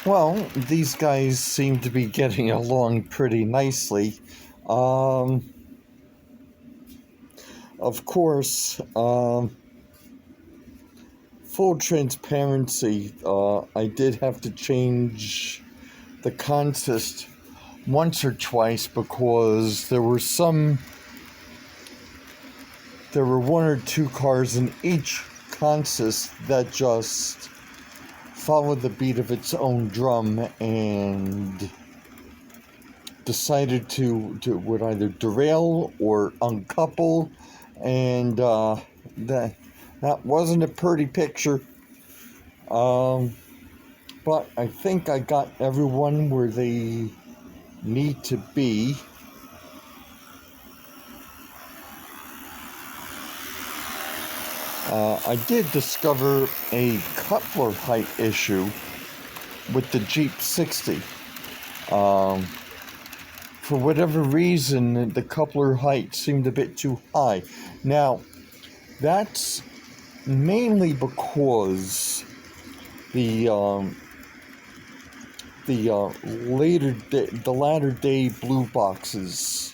Well, these guys seem to be getting along pretty nicely. Of course, full transparency, I did have to change the consist once or twice because there were one or two cars in each consist that just followed the beat of its own drum and decided to would either derail or uncouple, and that wasn't a pretty picture. But I think I got everyone where they need to be. I did discover a coupler height issue with the Jeep 60. For whatever reason, the coupler height seemed a bit too high. Now, that's mainly because the latter day blue boxes,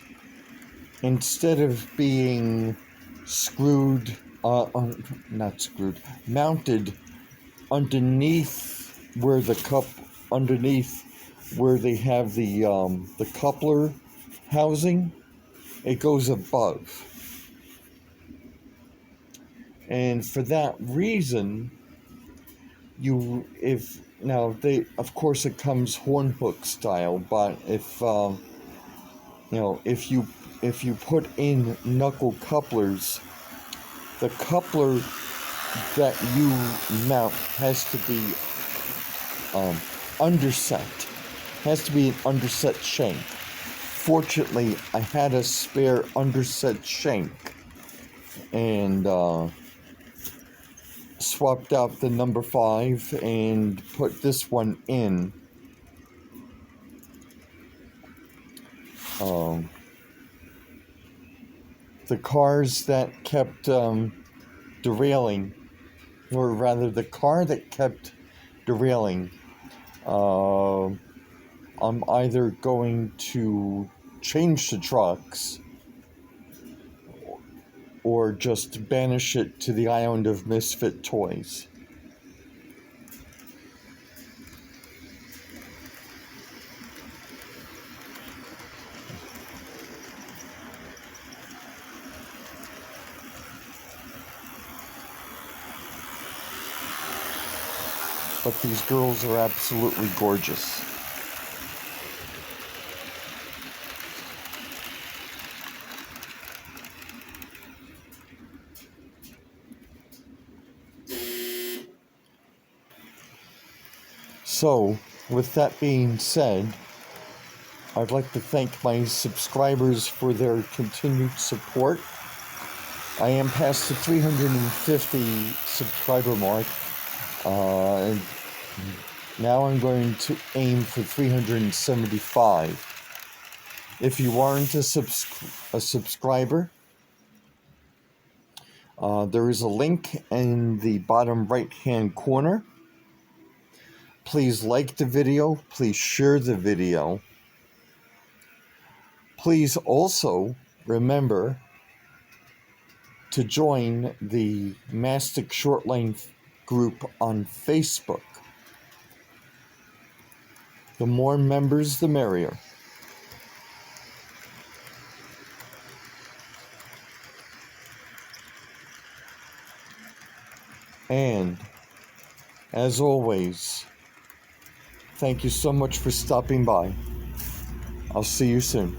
instead of being mounted underneath where they have the coupler housing, it goes above. And for that reason, of course it comes horn hook style, but if you put in knuckle couplers, the coupler that you mount has to be underset. Has to be an underset shank. Fortunately, I had a spare underset shank and swapped out the number 5 and put this one in. The cars that kept derailing, or rather the car that kept derailing, I'm either going to change the trucks or just banish it to the island of misfit toys. But these girls are absolutely gorgeous. So, with that being said, I'd like to thank my subscribers for their continued support. I am past the 350 subscriber mark. And now I'm going to aim for 375. If you aren't a subscriber, there is a link in the bottom right-hand corner. Please like the video. Please share the video. Please also remember to join the Mastic Short Length group on Facebook. The more members, the merrier. And, as always, thank you so much for stopping by. I'll see you soon.